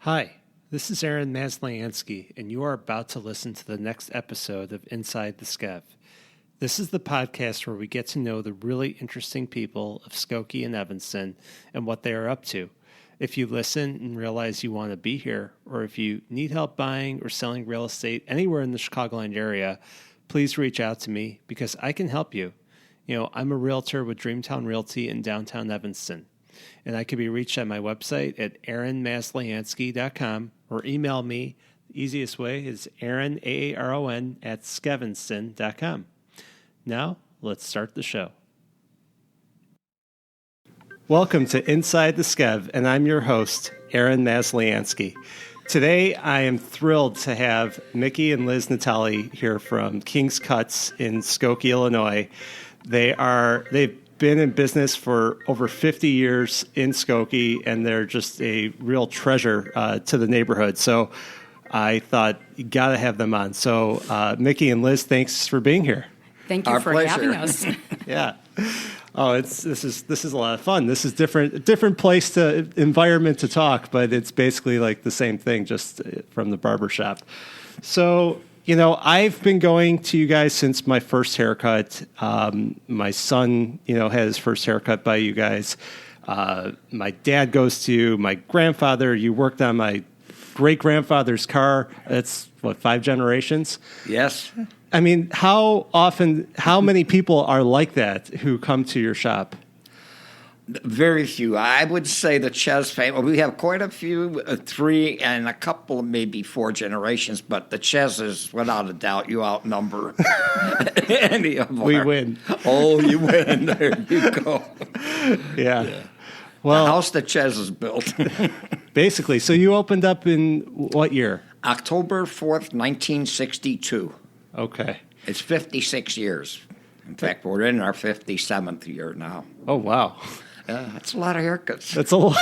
Hi, this is Aaron Maslansky, and you are about to listen to the next episode of Inside the Skev. This is the podcast where we get to know the really interesting people of Skokie and Evanston and what they are up to. If you listen and realize you want to be here, or if you need help buying or selling real estate anywhere in the Chicagoland area, please reach out to me because I can help you. I'm a realtor with Dreamtown Realty in downtown Evanston. And I can be reached at my website at aaronmaslansky.com or email me. The easiest way is Aaron, AARON, at skevinston.com. Now, let's start the show. Welcome to Inside the Skev, and I'm your host, Aaron Maslansky. Today, I am thrilled to have Mickey and Liz Natale here from Kings Kuts in Skokie, Illinois. They've been in business for over 50 years in Skokie, and they're just a real treasure to the neighborhood. So I thought you got to have them on. So Mickey and Liz, thanks for being here. Thank you for having us. Yeah. Oh, this is a lot of fun. This is different environment to talk, but it's basically like the same thing, just from the barber shop. So, I've been going to you guys since my first haircut. My son, had his first haircut by you guys. My dad goes to you. My grandfather, you worked on my great-grandfather's car. That's, 5 generations? Yes. I mean, how many people are like that who come to your shop? Very few. I would say the Ches family, we have quite a few, 3 and a couple, maybe 4 generations, but the Cheses, without a doubt, you outnumber any of them. We win. Oh, you win. There you go. Yeah. Well, the house that Cheses built. Basically. So you opened up in what year? October 4th, 1962. Okay. It's 56 years. In fact, we're in our 57th year now. Oh, wow. That's a lot of haircuts. That's a lot.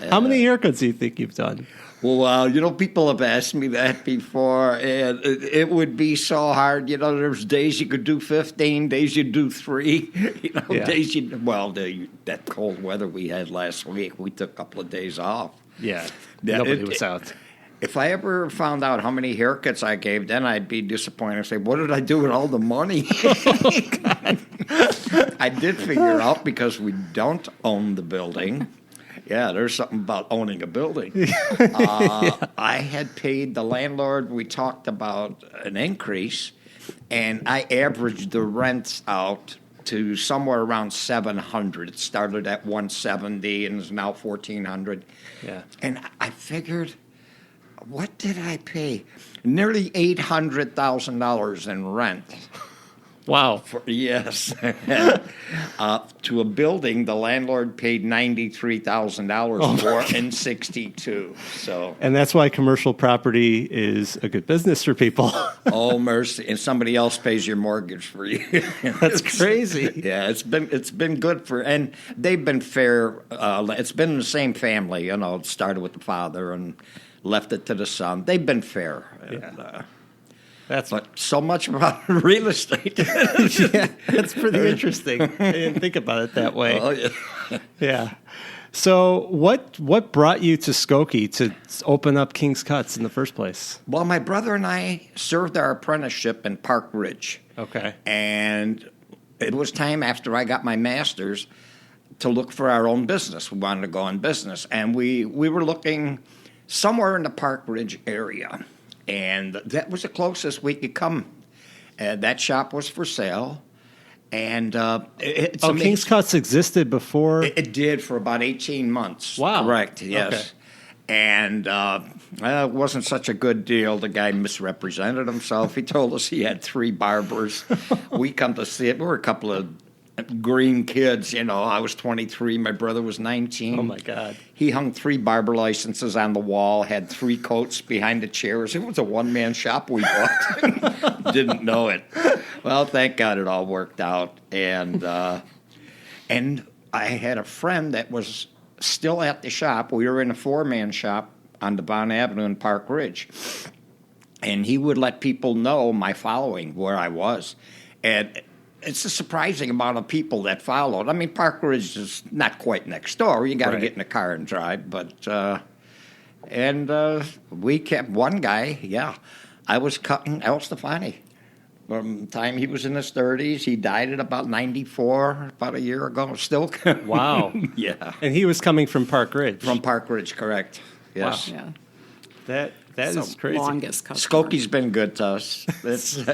How many haircuts do you think you've done? Well, people have asked me that before, and it would be so hard. There's days you could do 15, days you do 3. Days that cold weather we had last week, we took a couple of days off. Yeah, nobody was out. If I ever found out how many haircuts I gave, then I'd be disappointed and say, what did I do with all the money? I did figure out, because we don't own the building. Yeah, there's something about owning a building. I had paid the landlord, we talked about an increase, and I averaged the rents out to somewhere around $700. It started at $170 and is now $1,400. Yeah. And I figured, what did I pay? Nearly $800,000 in rent. Wow. Yes. To a building the landlord paid $93,000 for in 62. So. And that's why commercial property is a good business for people. Oh, mercy. And somebody else pays your mortgage for you. That's crazy. Yeah, it's been good and they've been fair. It's been the same family, it started with the father and left it to the son. They've been fair. Yeah. But so much about real estate. Yeah, that's pretty interesting. I didn't think about it that way. Oh, yeah. Yeah. So what brought you to Skokie to open up Kings Kuts in the first place? Well, my brother and I served our apprenticeship in Park Ridge. Okay. And it was time after I got my master's to look for our own business. We wanted to go in business. And we were looking somewhere in the Park Ridge area. And that was the closest we could come. That shop was for sale. And Kings Kuts existed before? It did for about 18 months. Wow. Correct, yes. Okay. And it wasn't such a good deal. The guy misrepresented himself. He told us he had 3 barbers. We come to see it. We were a couple of green kids, I was 23, my brother was 19. Oh, my God. He hung 3 barber licenses on the wall, had 3 coats behind the chairs. It was a one-man shop we bought. Didn't know it. Well, thank God it all worked out. And I had a friend that was still at the shop. We were in a 4-man shop on Devon Avenue in Park Ridge. And he would let people know my following, where I was. And it's a surprising amount of people that followed. I mean, Park Ridge is not quite next door. You got to get in a car and drive. But And we kept one guy, I was cutting El Stefani. From the time he was in his 30s, he died at about 94, about a year ago. Still. Wow. Yeah. And he was coming from Park Ridge. From Park Ridge, correct. Yes. Yeah. That is crazy. Longest customer. Skokie's been good to us. It's,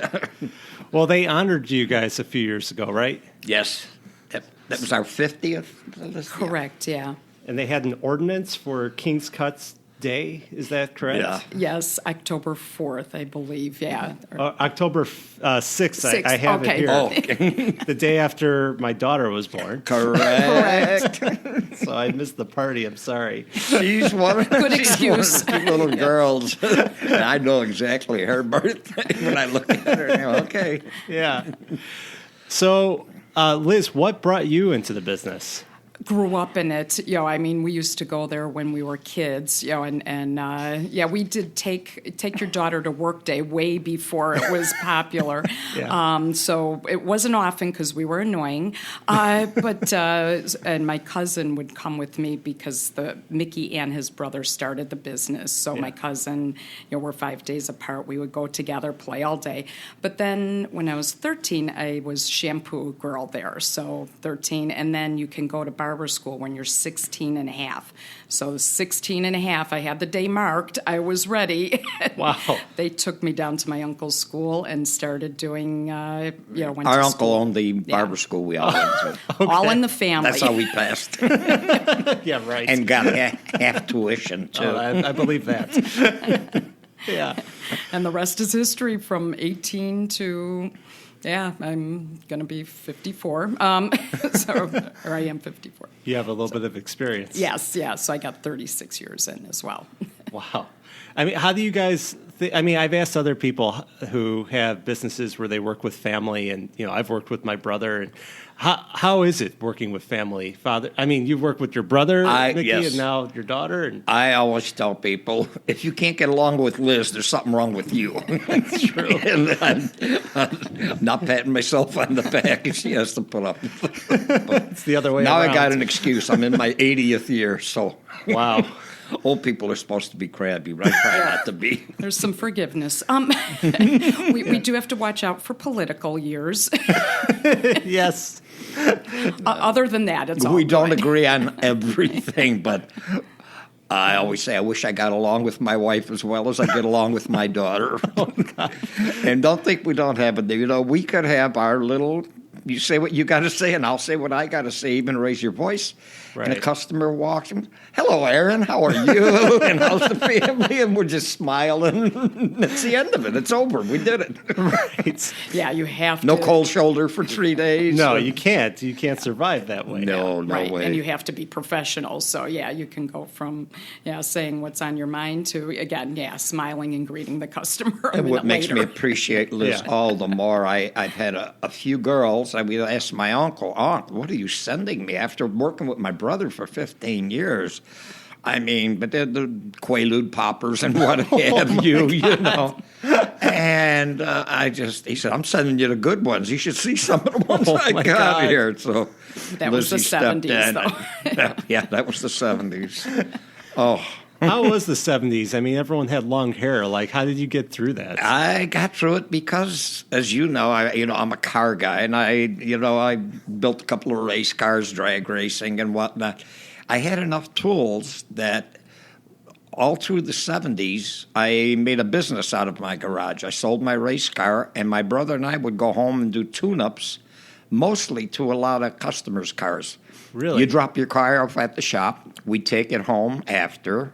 Well, they honored you guys a few years ago, right? yes. That was our 50th. Correct, yeah. And they had an ordinance for Kings Kuts Day. Is that correct? Yeah. Yes, October 4th, I believe, yeah. October 6th. I 6th, have okay. it here. Oh, okay. The day after my daughter was born. Correct. So I missed the party. I'm sorry. She's one of Good she's one of excuse. the little girls. And I know exactly her birthday when I look at her. Okay. Yeah. So, Liz, what brought you into the business? Grew up in it, I mean, we used to go there when we were kids, and we did take your daughter to work day way before it was popular. Yeah. So it wasn't often because we were annoying, but and my cousin would come with me because Mickey and his brother started the business. So my cousin, we're 5 days apart. We would go together, play all day. But then when I was 13, I was shampoo girl there. So 13, and then you can go to barber school when you're 16 and a half. So 16 and a half, I had the day marked. I was ready. Wow. They took me down to my uncle's school and started doing, went Our to uncle school. owned the barber school we all went to. All in the family. That's how we passed. Yeah, right. And got half tuition, too. Oh, I believe that. Yeah. And the rest is history from 18 to... Yeah, I'm going to be 54. Or I am 54. You have a little bit of experience. Yes, yeah. So I got 36 years in as well. Wow. I mean, how do you guys I've asked other people who have businesses where they work with family, and, I've worked with my brother. And how is it working with family? Father, you've worked with your brother, Mickey, yes. and now your daughter. And I always tell people, if you can't get along with Liz, there's something wrong with you. That's true. And I'm not patting myself on the back. She has to put up. It's the other way Now around. I got an excuse. I'm in my 80th year, so. Wow. Old people are supposed to be crabby, but I try not to be. There's some forgiveness. We do have to watch out for political years. Yes. Other than that, it's all We don't good. agree on everything, but I always say I wish I got along with my wife as well as I get along with my daughter. And don't think we don't have it. We could have our little, you say what you got to say, and I'll say what I got to say, even raise your voice. Right. And a customer walks in, hello, Aaron, how are you? And how's the family? And we're just smiling. That's the end of it. It's over. We did it. Right. Yeah, you have No to. cold shoulder for 3 days. No, you can't. You can't survive that way. No Right, way. and you have to be professional. So, you can go from, saying what's on your mind to, again, smiling and greeting the customer a And what minute makes later. me appreciate Liz Yeah. all the more, I've had a few girls. I would ask my uncle, Aunt, what are you sending me? After working with my brother for 15 years. But they're the Quaalude poppers and what have you, And he said, I'm sending you the good ones. You should see some of the ones I my got God. here. So That was the Lizzie stepped 70s, in. though. Yeah, that was the 70s. Oh. How was the 70s? Everyone had long hair. Like, how did you get through that? I got through it because, as you know, I'm a car guy, and I built a couple of race cars, drag racing and whatnot. I had enough tools that all through the 70s, I made a business out of my garage. I sold my race car, and my brother and I would go home and do tune-ups, mostly to a lot of customers' cars. Really? You drop your car off at the shop. We take it home after,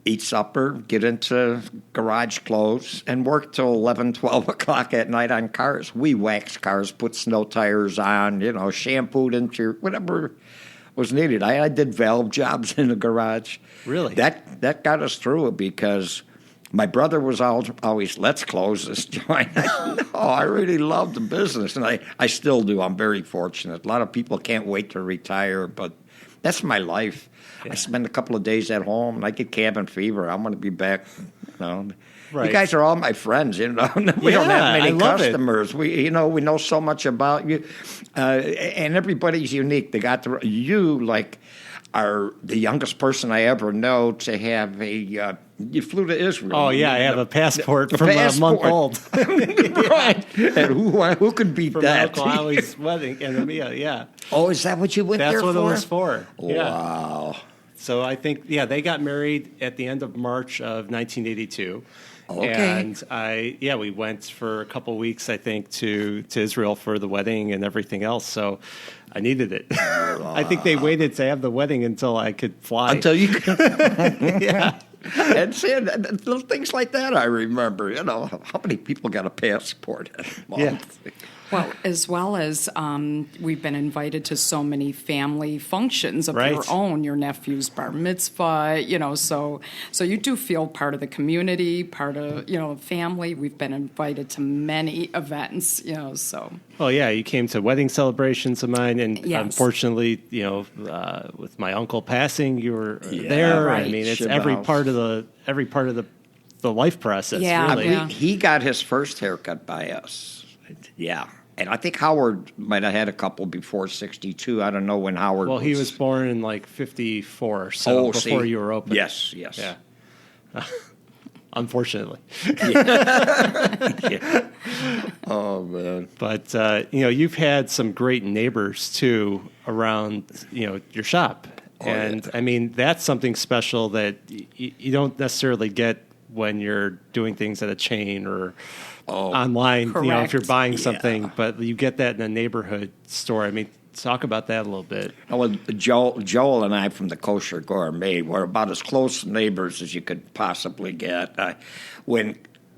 eat supper, get into garage clothes, and work till 11, 12 o'clock at night on cars. We waxed cars, put snow tires on, shampooed into whatever was needed. I did valve jobs in the garage. Really? That got us through it because my brother was always, let's close this joint. I really love the business, and I still do. I'm very fortunate. A lot of people can't wait to retire, but that's my life. Yeah. I spend a couple of days at home, and I get cabin fever. I'm going to be back. Right. You guys are all my friends. We don't have many customers. We know so much about you, and everybody's unique. They got are the youngest person I ever know to have a. You flew to Israel. Oh yeah, I have a passport from a month old. Right. And who could beat from that? Uncle Howie's wedding in EMEA, yeah. Oh, is that what you went there for? That's what it was for. Yeah. Wow. So I think, they got married at the end of March of 1982. Okay. And we went for a couple of weeks, I think, to Israel for the wedding and everything else. So I needed it. I think they waited to have the wedding until I could fly. Until you could. Yeah. And see, little things like that I remember. How many people got a passport in a month? Yeah. Well, as well as we've been invited to so many family functions of your own, your nephew's bar mitzvah, so you do feel part of the community, part of, family. We've been invited to many events, so. Well, yeah, you came to wedding celebrations of mine, and yes. Unfortunately, with my uncle passing, you were there. Right. I mean, it's every part of the life process. Yeah, really. He got his first haircut by us. Yeah. And I think Howard might have had a couple before 62. I don't know when Howard Well, he was born in like 54, so before you were open. Yes. Yeah. Unfortunately. Yeah. Oh, man. But, you've had some great neighbors, too, around, your shop. I mean, that's something special that you don't necessarily get when you're doing things at a chain or online, correct. If you're buying something, but you get that in a neighborhood store. I mean, talk about that a little bit. Well, Joel and I from the Kosher Gourmet were about as close neighbors as you could possibly get. When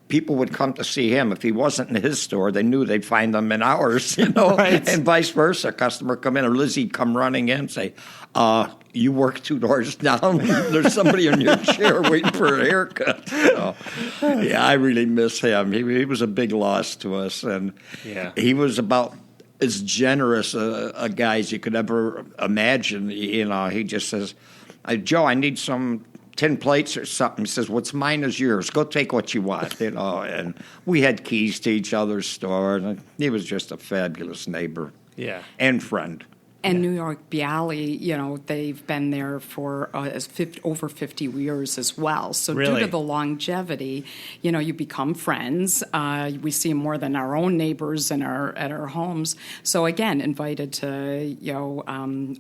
people would come to see him, if he wasn't in his store, they knew they'd find them in ours, Right. And vice versa. A customer come in, or Lizzie'd come running in and say, you work 2 doors down. There's somebody in your chair waiting for a haircut. Yeah, I really miss him. He was a big loss to us, and he was about as generous a guy as you could ever imagine. He just says, Joe, I need some 10 plates or something. He says, what's mine is yours. Go take what you want, And we had keys to each other's store. And he was just a fabulous neighbor. Yeah. And friend. And New York Bialy, they've been there for over 50 years as well. So Really? due to the longevity, you become friends. We see more than our own neighbors at our homes. So again, invited to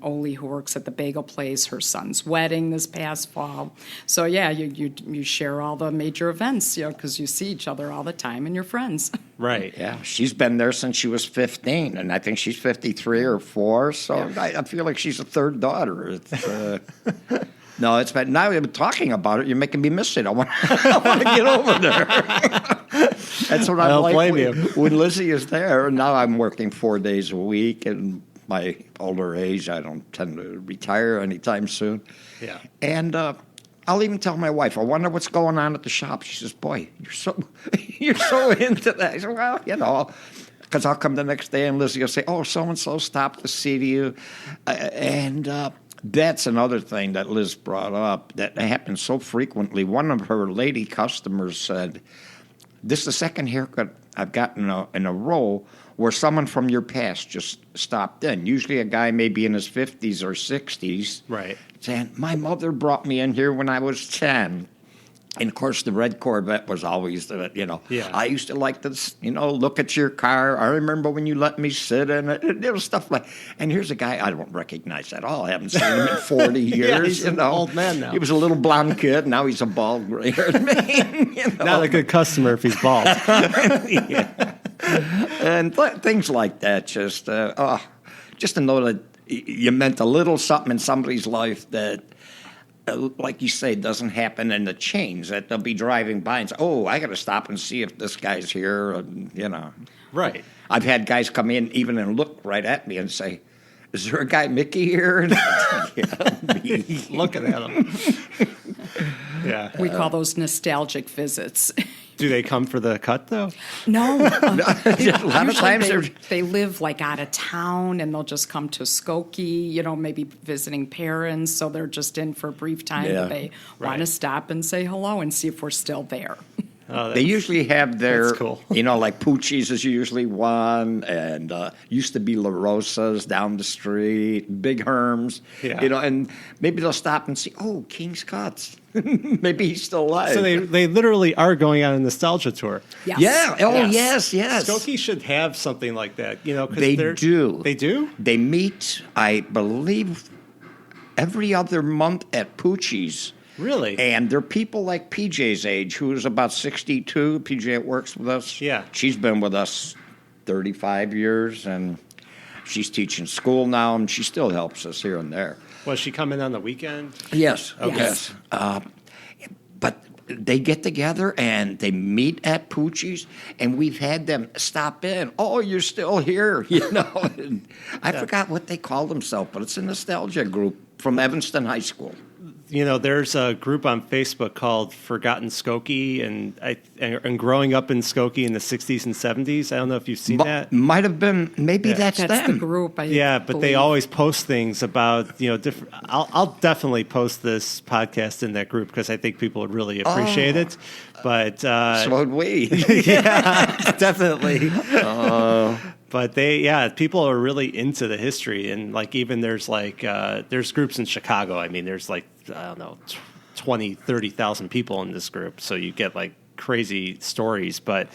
Oli, who works at the bagel place, her son's wedding this past fall. So yeah, you share all the major events, because you see each other all the time and you're friends. Right. Yeah, she's been there since she was 15, and I think she's 53 or 4. So I feel like she's a third daughter. No, it's been. Now you're talking about it, you're making me miss it. I want to get over there. That's what I don't like blame you. when Lizzie is there. And now I'm working 4 days a week, and my older age, I don't tend to retire anytime soon. Yeah. And I'll even tell my wife, I wonder what's going on at the shop. She says, boy, you're so into that. I said, well, because I'll come the next day and Lizzie will say, oh, so-and-so stopped to see you. And that's another thing that Liz brought up that happens so frequently. One of her lady customers said, this is the second haircut I've gotten in a row where someone from your past just stopped in. Usually a guy maybe in his 50s or 60s. Right. Saying, my mother brought me in here when I was 10. And, of course, the red Corvette was always, I used to like to, look at your car. I remember when you let me sit in it. There was stuff like, and here's a guy I don't recognize at all. I haven't seen him in 40 years. He's an old man now. He was a little blonde kid. Now he's a bald, gray-haired man. Not a good customer if he's bald. And things like that, just to know that you meant a little something in somebody's life that, like you say, doesn't happen in the chains, that they'll be driving by and say, oh, I got to stop and see if this guy's here, Right. I've had guys come in even and look right at me and say, is there a guy Mickey here? Looking at him. Yeah. We call those nostalgic visits. Do they come for the cut, though? No. A lot of times they live like out of town, and they'll just come to Skokie, maybe visiting parents. So they're just in for a brief time. Yeah. But they want to stop and say hello and see if we're still there. Oh, They usually have their, that's cool. like Poochie's is usually one, and used to be La Rosa's down the street, Big Herm's, Yeah. and maybe they'll stop and see, oh, King's Kuts. Maybe he's still alive. So they literally are going on a nostalgia tour. Yes. Yeah. Oh, Yes. yes. Skokie should have something like that, 'cause They do. They do? They meet, I believe, every other month at Poochie's. Really? And they're people like PJ's age, who's about 62. PJ works with us. Yeah. She's been with us 35 years, and she's teaching school now, and she still helps us here and there. Was she coming on the weekend? Yes. Okay. Yes. But they get together and they meet at Poochie's, and we've had them stop in. Oh, you're still here, And I forgot what they call themselves, but it's a nostalgia group from Evanston High School. There's a group on Facebook called Forgotten Skokie, and growing up in Skokie in the 60s and 70s. I don't know if you've seen that. Might have been, maybe that's That's the them. group. But they believe. always post things about, different. I'll definitely post this podcast in that group because I think people would really appreciate it. But So would we. yeah, definitely. But people are really into the history, and even there's there's groups in Chicago. I mean, there's 20, 30,000 people in this group, so you get crazy stories. But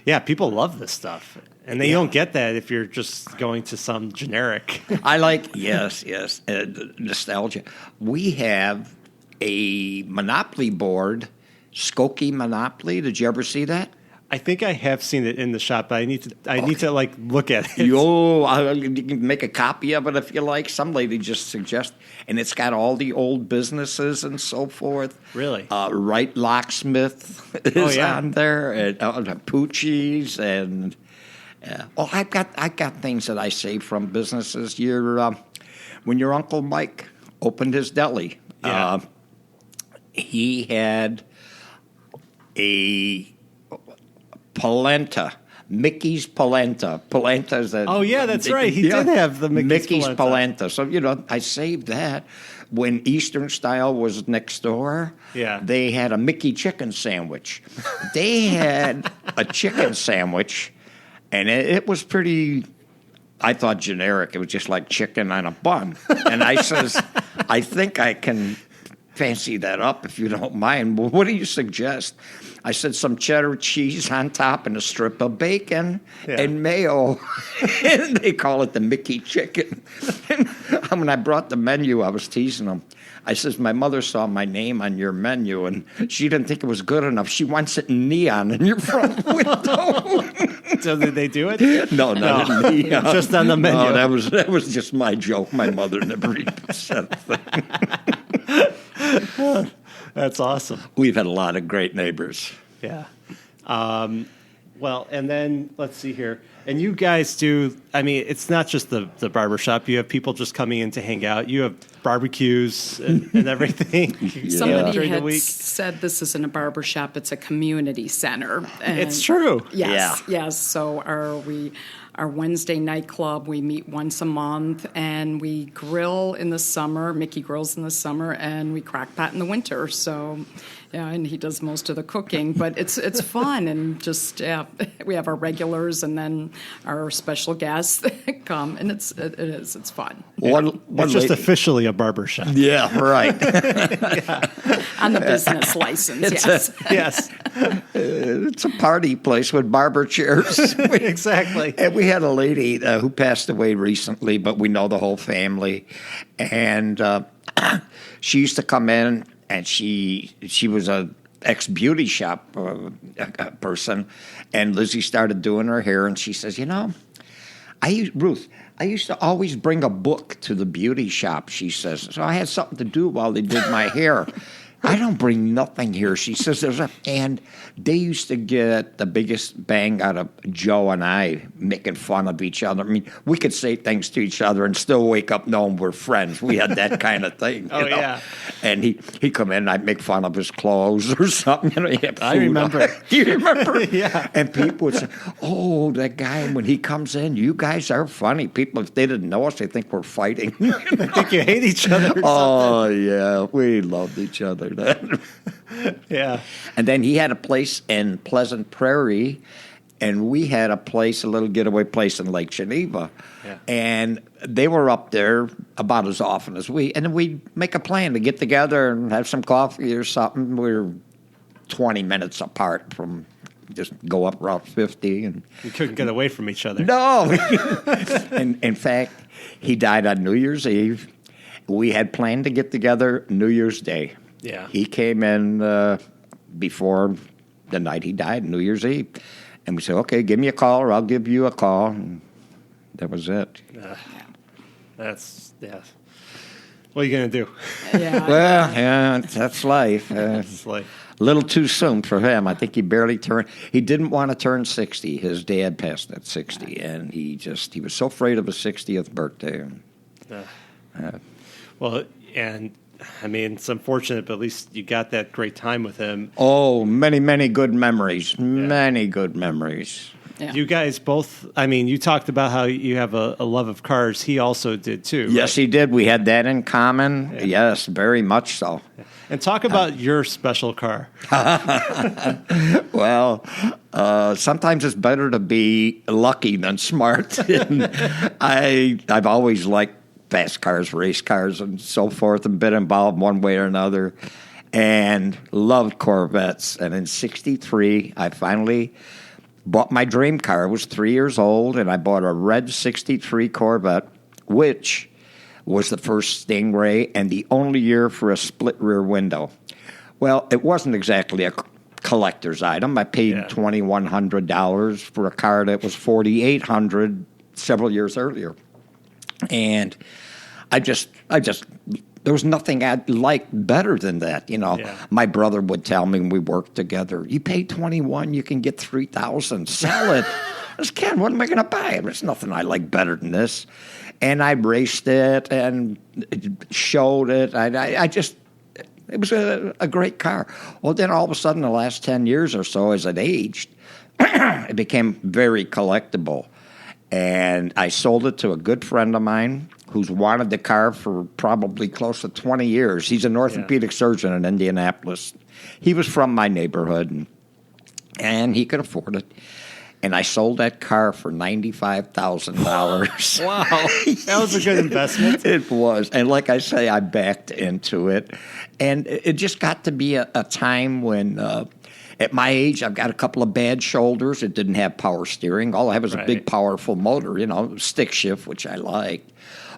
yeah, people love this stuff, and they don't get that if you're just going to some generic. I yes, nostalgia. We have a Monopoly board, Skokie Monopoly. Did you ever see that? I think I have seen it in the shop, but I need to look at it. You can make a copy of it if you like. Some lady just suggests, and it's got all the old businesses and so forth. Really? Wright Locksmith is on there, and Poochie's, and I've got things that I save from businesses. When your Uncle Mike opened his deli, he had a polenta, Mickey's polenta. Polenta's a... Oh, yeah, that's right. He did have the Mickey's polenta. So, I saved that. When Eastern Style was next door, they had a Mickey chicken sandwich. They had a chicken sandwich, and it was pretty... I thought generic. It was just like chicken on a bun. And I says, I think I can fancy that up if you don't mind. Well, what do you suggest? I said some cheddar cheese on top and a strip of bacon and mayo. And they call it the Mickey chicken. And when I brought the menu, I was teasing them. I says, my mother saw my name on your menu, and she didn't think it was good enough. She wants it in neon in your front window. So did they do it? No, not in neon. Just on the menu. No, that was just my joke. My mother never even said a thing. That's awesome. We've had a lot of great neighbors. Yeah. Well, and then let's see here. And you guys do, it's not just the barber shop. You have people just coming in to hang out. You have barbecues and everything. Somebody during the had week. said this isn't a barber shop, it's a community center. And It's true. Yes, yes. So our Wednesday night club, we meet once a month, and we grill in the summer. Mickey grills in the summer, and we crack pot in the winter. So, and he does most of the cooking. But it's fun, and just we have our regulars, and then our special guests that come, and it's fun. It's just officially a barber shop. Yeah, right. On the business license, yes. Yes. It's a party place with barber chairs. Exactly. And we had a lady who passed away recently, but we know the whole family. And she used to come in, and she was a ex-beauty shop person. And Lizzie started doing her hair, and she says, Ruth, I used to always bring a book to the beauty shop, she says. So I had something to do while they did my hair. I don't bring nothing here. She says and they used to get the biggest bang out of Joe and I making fun of each other. I mean, we could say things to each other and still wake up knowing we're friends. We had that kind of thing. Yeah. And he'd come in and I'd make fun of his clothes or something. I remember. You remember? Yeah. And people would say, oh, that guy, when he comes in, you guys are funny. People, if they didn't know us, they think we're fighting. They think you hate each other or Oh, yeah. We loved each other then. Yeah. And then he had a place in Pleasant Prairie, and we had a little getaway place in Lake Geneva. Yeah. And they were up there about as often as we. And then we'd make a plan to get together and have some coffee or something. We were 20 minutes apart from just go up Route 50. And You couldn't get away from each other. no. In fact, he died on New Year's Eve. We had planned to get together New Year's Day. Yeah. He came in before the night he died, New Year's Eve. And we said, okay, give me a call or I'll give you a call. And that was it. That's, yeah. What are you going to do? Yeah. Well, yeah, that's life. It's like, A little too soon for him. I think he didn't want to turn 60. His dad passed at 60, and he was so afraid of his 60th birthday. well, and I mean, it's unfortunate, but at least you got that great time with him. Oh, many, many good memories. Many good memories. Yeah. You guys both, I mean, you talked about how you have a love of cars. He also did too. Yes, right? he did. We had that in common. Yeah. Yes, very much so. And talk about your special car. Well, sometimes it's better to be lucky than smart. And I've always liked fast cars, race cars, and so forth, and been involved one way or another, and loved Corvettes. And in '63, I finally bought my dream car. I was 3 years old, and I bought a red '63 Corvette, which was the first Stingray and the only year for a split rear window. Well, it wasn't exactly a collector's item. I paid $2,100 for a car that was $4,800 several years earlier. And I just there was nothing I'd like better than that. You know, my brother would tell me when we worked together, you pay $21, you can get $3,000. Sell it. I said, Ken, what am I going to buy? There's nothing I like better than this. And I raced it and showed it. It was a great car. Well, then all of a sudden, the last 10 years or so, as it aged, it became very collectible. And I sold it to a good friend of mine who's wanted the car for probably close to 20 years. He's an orthopedic surgeon in Indianapolis. He was from my neighborhood, and he could afford it. And I sold that car for $95,000. Wow. That was a good investment. It was. And like I say, I backed into it. And it just got to be a time when, at my age, I've got a couple of bad shoulders. It didn't have power steering. All I had was a big, powerful motor, stick shift, which I liked.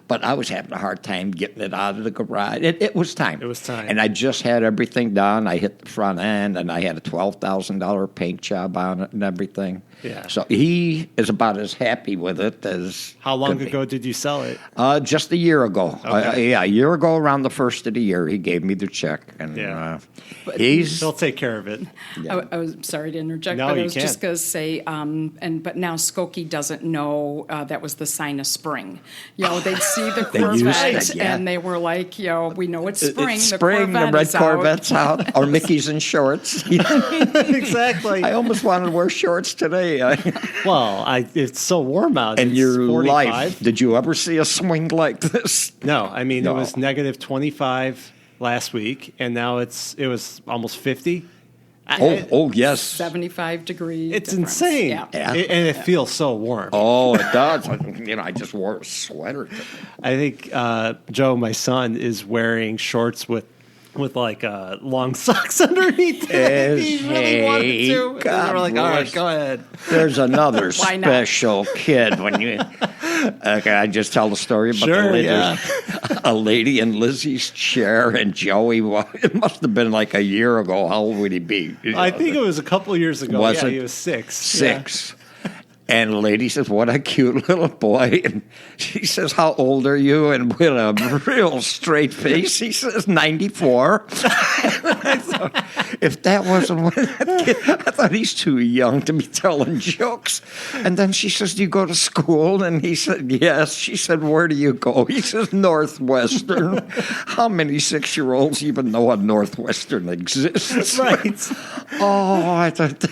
But I was having a hard time getting it out of the garage. It was time. It was time. And I just had everything done. I hit the front end, and I had a $12,000 paint job on it and everything. Yeah. So he is about as happy with it as How long ago did you sell it? Just a year ago. Okay. A year ago, around the first of the year, he gave me the check, and He'll take care of it. I was sorry to interject, No, but I you was just going to say, but now Skokie doesn't know that was the sign of spring. They'd see the Corvette, and they were like, we know it's spring. It's spring, the red Corvette's out, or Mickey's in shorts. Exactly. I almost wanted to wear shorts today. Well, it's so warm out. In it's your 45. life, did you ever see a swing like this? No, I mean, it was negative 25 last week, and now it was almost 50. Oh, yes. 75 degrees. It's difference. insane. Yeah. Yeah. And it feels so warm. Oh, it does. I just wore a sweater today. I think Joe, my son, is wearing shorts with like long socks underneath. He really wanted to. God and we're like, all right, bless. go ahead. There's another Why not? special kid when you. Okay, I just tell the story about Sure, the lady. yeah. A lady in Lizzie's chair, and Joey. It must have been like a year ago. How old would he be? I think it was a couple years ago. Was it? He was 6. 6. And the lady says, what a cute little boy. And she says, how old are you? And with a real straight face, he says, 94. If that wasn't what that kid, I thought he's too young to be telling jokes. And then she says, do you go to school? And he said, yes. She said, where do you go? He says, Northwestern. How many 6-year-olds even know a Northwestern exists? Right. Oh, I thought...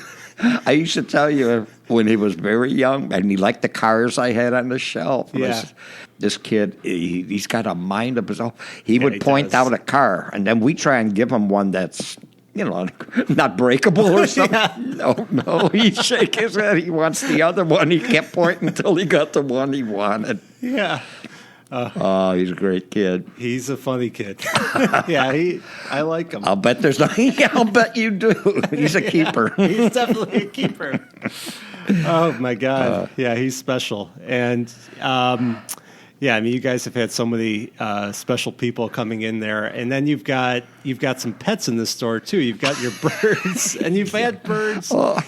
I used to tell you when he was very young, and he liked the cars I had on the shelf. Yeah. This kid, he's got a mind of his own. He would he point does. out a car, and then we try and give him one that's not breakable or something. No, he'd shake his head. He wants the other one. He kept pointing until he got the one he wanted. Yeah. Oh, he's a great kid. He's a funny kid. Yeah, I like him. I'll bet there's not. I'll bet you do. He's a keeper. He's definitely a keeper. Oh my God! Yeah, he's special. And yeah, I mean, you guys have had so many special people coming in there, and then you've got some pets in the store too. You've got your birds, and you've had birds on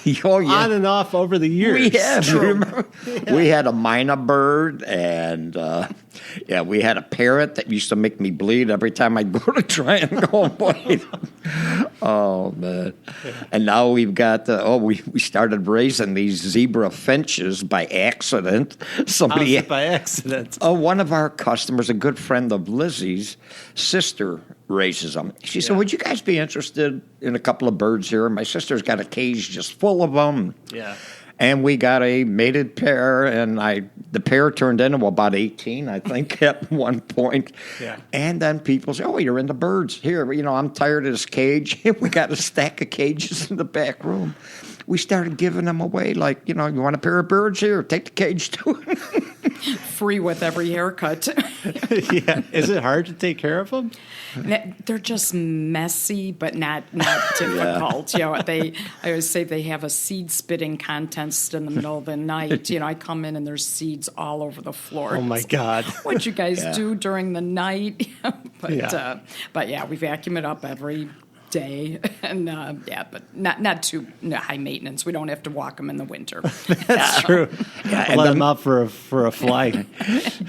and off over the years. We have. Remember? Yeah. We had a minor bird, and we had a parrot that used to make me bleed every time I'd go to try and go away. Oh man! Yeah. And now we've got we started raising these zebra finches by accident. Somebody by accident. One of our customers, a good friend of Lizzie's sister, raises them. She said, "Would you guys be interested in a couple of birds here?" My sister's got a cage just full of them. Yeah. And we got a mated pair, and the pair turned into about 18, I think, at one point. Yeah. And then people say, "Oh, you're into birds. Here, I'm tired of this cage." We got a stack of cages in the back room. We started giving them away, like, you want a pair of birds here? Take the cage too. Free with every haircut. Yeah. Is it hard to take care of them? They're just messy, but not difficult. I always say they have a seed spitting contest in the middle of the night. I come in and there's seeds all over the floor. Oh my God! What you guys do during the night? But we vacuum it up every day, and but not too high maintenance. We don't have to walk them in the winter. That's true. Yeah, let them out for a flight.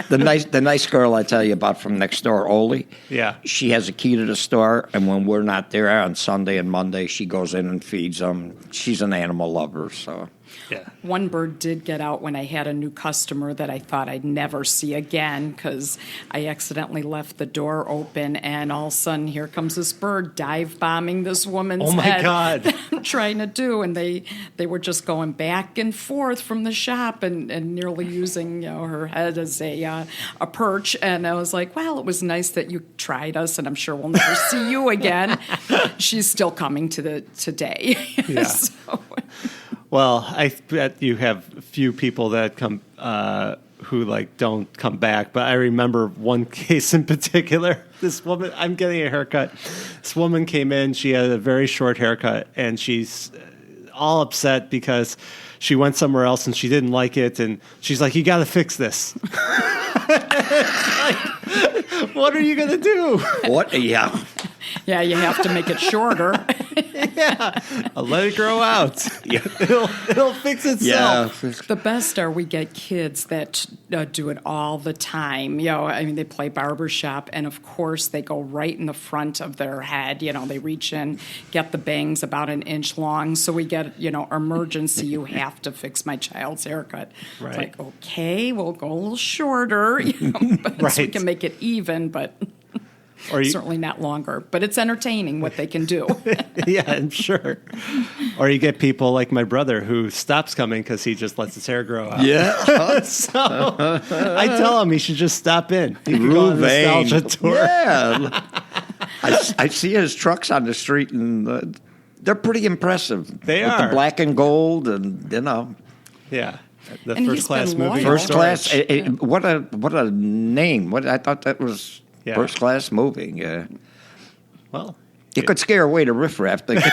The nice girl I tell you about from next door, Oli. Yeah, she has a key to the store, and when we're not there on Sunday and Monday, she goes in and feeds them. She's an animal lover, so. Yeah. One bird did get out when I had a new customer that I thought I'd never see again because I accidentally left the door open, and all of a sudden here comes this bird dive bombing this woman's head. Oh my God! That I'm trying to do, and they were just going back and forth from the shop and nearly using her head as a perch. And I was like, well, it was nice that you tried us, and I'm sure we'll never see you again. She's still coming today. Yeah. So. Well, I bet you have a few people that come who don't come back. But I remember one case in particular. This woman, I'm getting a haircut. This woman came in. She had a very short haircut, and she's all upset because she went somewhere else and she didn't like it. And she's like, "You got to fix this." What are you going to do? What? Yeah. Yeah, you have to make it shorter. Yeah, I'll let it grow out. Yeah. It'll fix itself. Yeah. The best are we get kids that do it all the time. They play barbershop, and of course they go right in the front of their head. They reach in, get the bangs about an inch long. So we get, emergency, you have to fix my child's haircut. Right. It's like, okay, we'll go a little shorter, but Right. so we can make it even, but... certainly not longer, but it's entertaining what they can do. Yeah, I'm sure. Or you get people like my brother who stops coming because he just lets his hair grow out. Yeah. So I tell him he should just stop in. He can go on a nostalgia tour. Yeah. I see his trucks on the street, and they're pretty impressive. They with are. the black and gold, and Yeah. The And first class he's been movie. loyal. First class. What a name! I thought that was Yeah. first class moving. Yeah. Well, You could scare away the riffraff. Thinking,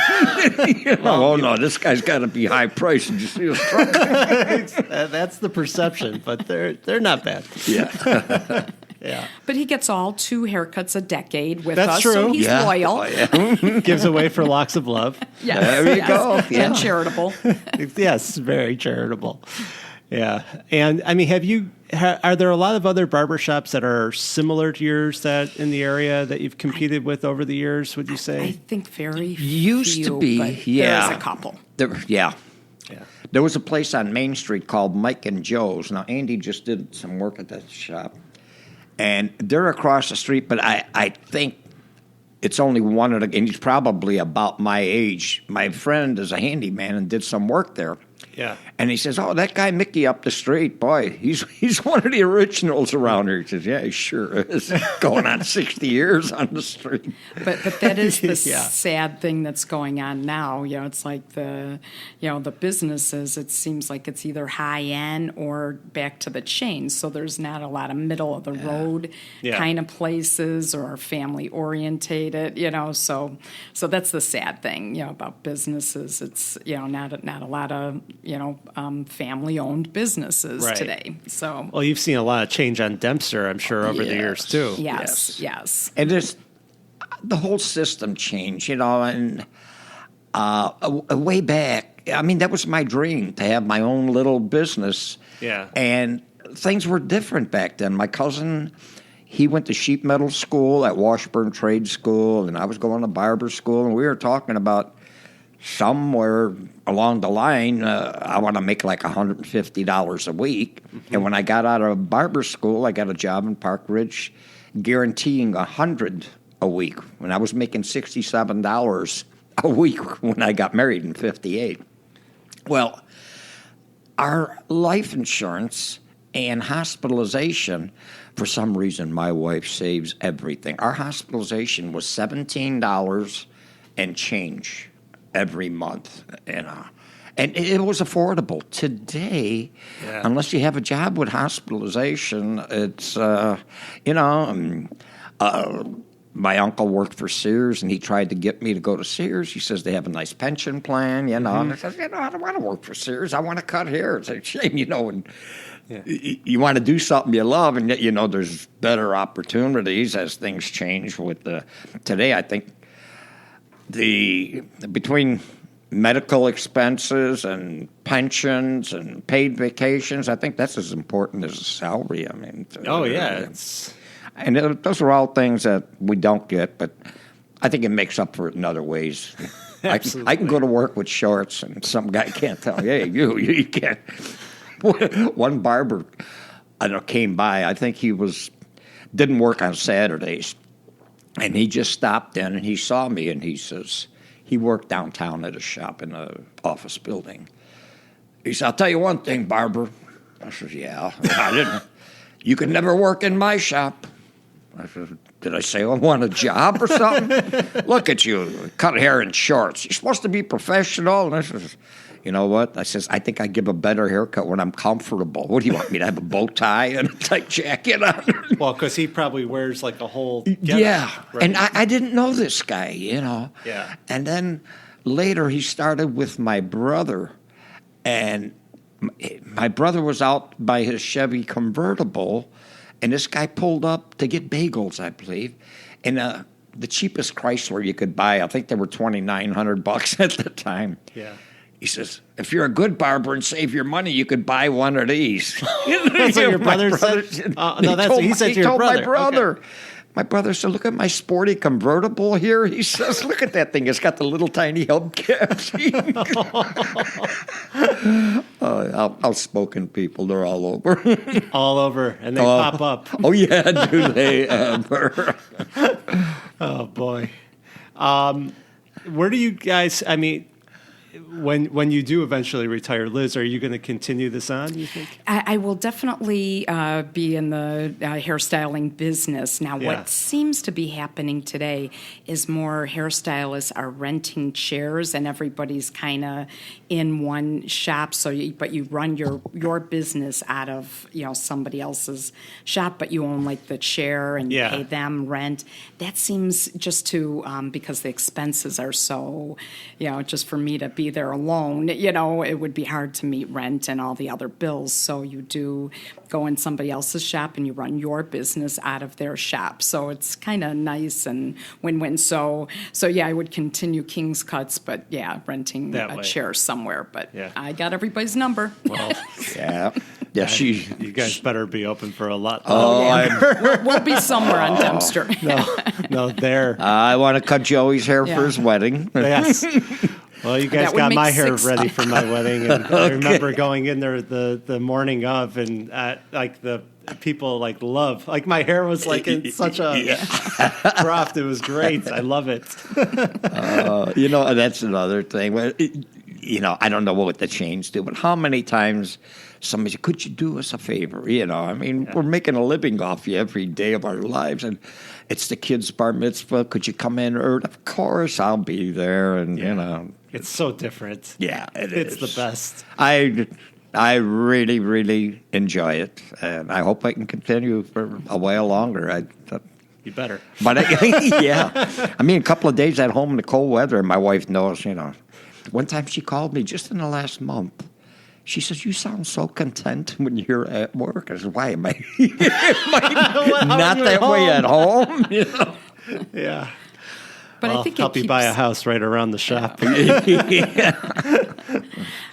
oh no, this guy's got to be high priced. Did you see his truck? that's the perception, but they're not bad. Yeah. Yeah. But he gets all 2 haircuts a decade with That's us, true. so he's Yeah. loyal. Oh, yeah. Gives away for locks of love. Yes, There you go. Yeah. And charitable. Yes, very charitable. Yeah. And I mean, are there a lot of other barbershops that are similar to yours that in the area that you've competed with over the years, would you I say? think very Used few, to be, but yeah. there's a couple. Yeah. Yeah. There was a place on Main Street called Mike and Joe's. Now, Andy just did some work at that shop. And they're across the street, but I think it's only one of the, and he's probably about my age. My friend is a handyman and did some work there. Yeah. And he says, "Oh, that guy Mickey up the street, boy, he's one of the originals around here." He says, "Yeah, he sure is." Going on 60 years on the street. But that is the Yeah. sad thing that's going on now. It's like the businesses. It seems like it's either high end or back to the chains. So there's not a lot of middle of the road kind of places or family orientated. So that's the sad thing. About businesses. It's not a lot of family owned businesses today. So Well, you've seen a lot of change on Dempster, I'm sure, over the years too. Yes. And the whole system changed, and way back, I mean, that was my dream, to have my own little business. Yeah. And things were different back then. My cousin, he went to sheet metal school at Washburn Trade School, and I was going to barber school, and we were talking about somewhere along the line, I want to make like $150 a week. Mm-hmm. And when I got out of barber school, I got a job in Park Ridge guaranteeing $100 a week when I was making $67 a week when I got married in 58. Well, our life insurance and hospitalization, for some reason, my wife saves everything. Our hospitalization was $17 and change every month, and it was affordable. Today, unless you have a job with hospitalization, it's my uncle worked for Sears, and he tried to get me to go to Sears. He says they have a nice pension plan, and I said, I don't want to work for Sears. I want to cut hair. It's a shame, and you want to do something you love, and there's better opportunities as things change. Today, I think between medical expenses and pensions and paid vacations, I think that's as important as a salary. I mean, and those are all things that we don't get, but I think it makes up for it in other ways. I can go to work with shorts, and some guy can't tell me, "Hey, you can't." One barber, came by. I think he didn't work on Saturdays. And he just stopped in, and he saw me, and he says, he worked downtown at a shop in an office building. He said, "I'll tell you one thing, barber." I said, "Yeah." I didn't. "You could never work in my shop." I said, "Did I say I want a job or something?" "Look at you, cut hair in shorts. You're supposed to be professional." And I said, "You know what?" I says, "I think I give a better haircut when I'm comfortable. What do you want me to have, a bow tie and a tight jacket on?" Well, because he probably wears like a whole right? And I didn't know this guy, Yeah. And then later he started with my brother, and my brother was out by his Chevy convertible, and this guy pulled up to get bagels, I believe, and the cheapest Chrysler you could buy, I think they were $2,900 at the time. Yeah. He says, "If you're a good barber and save your money, you could buy one of these." That's what your brother said? No, that's what he said to your brother. My brother. Okay. My brother said, "Look at my sporty convertible here." He says, "Look at that thing. It's got the little tiny hubcaps." Outspoken people, they're all over. All over, and they pop up. Oh, yeah, do they ever? Oh, boy. Where do you guys, when you do eventually retire, Liz, are you going to continue this on, you think? I will definitely be in the hairstyling business. Now, what seems to be happening today is more hairstylists are renting chairs, and everybody's kind of in one shop. But you run your business out of somebody else's shop, but you own like the chair and you pay them rent. That seems just to because the expenses are so, just for me to be there alone, it would be hard to meet rent and all the other bills. So you do go in somebody else's shop and you run your business out of their shop. So it's kind of nice and win-win. So I would continue Kings Kuts, but renting a chair somewhere. But I got everybody's number. Well, yeah, you guys better be open for a lot. We'll be somewhere on Dempster. No, there. I want to cut Joey's hair for his wedding. Yes. Well, you guys got my hair ready for my wedding, and I remember going in there the morning of, and the people love, my hair was in such a froth. It was great. I love it. That's another thing. I don't know what the chains do, but how many times somebody said, could you do us a favor? We're making a living off you every day of our lives, and it's the kid's bar mitzvah. Could you come in? Or, of course, I'll be there, and, It's so different. Yeah, it's the best. I really, really enjoy it, and I hope I can continue for a while longer. You better. But, a couple of days at home in the cold weather, and my wife knows, One time she called me just in the last month. She says, you sound so content when you're at work. I said, why am I, not that way at home? Yeah. But well, I think help you buy a house right around the shop.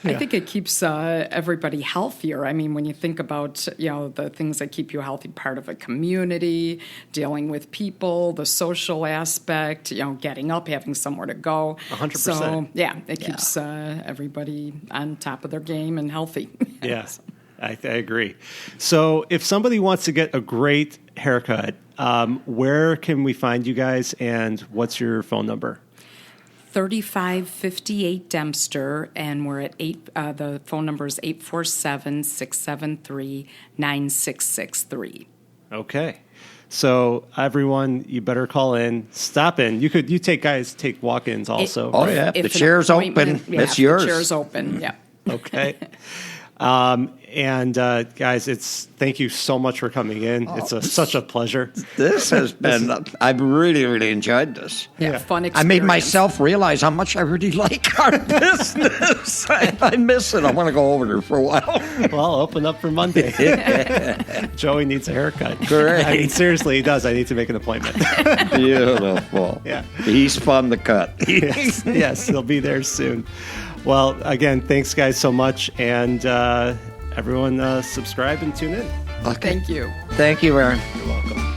I think it keeps everybody healthier. I mean, when you think about, the things that keep you healthy, part of a community, dealing with people, the social aspect, getting up, having somewhere to go. 100%. So, it keeps everybody on top of their game and healthy. Yes, I agree. So if somebody wants to get a great haircut, where can we find you guys, and what's your phone number? 3558 Dempster, and we're at the phone number is 847-673-9663. Okay. So everyone, you better call in. Stop in. You take walk-ins also. The chair's open. It's yours. The chair's open. Yeah. Okay. And guys, thank you so much for coming in. It's such a pleasure. This has been, I've really, really enjoyed this. Yeah, fun experience. I made myself realize how much I really like our business. I miss it. I want to go over there for a while. Well, open up for Monday. Joey needs a haircut. Great. I mean, seriously, he does. I need to make an appointment. Beautiful. Yeah. He's fun to cut. Yes, he'll be there soon. Well, again, thanks, guys, so much. And everyone subscribe and tune in. Okay. Thank you. Thank you, Aaron. You're welcome.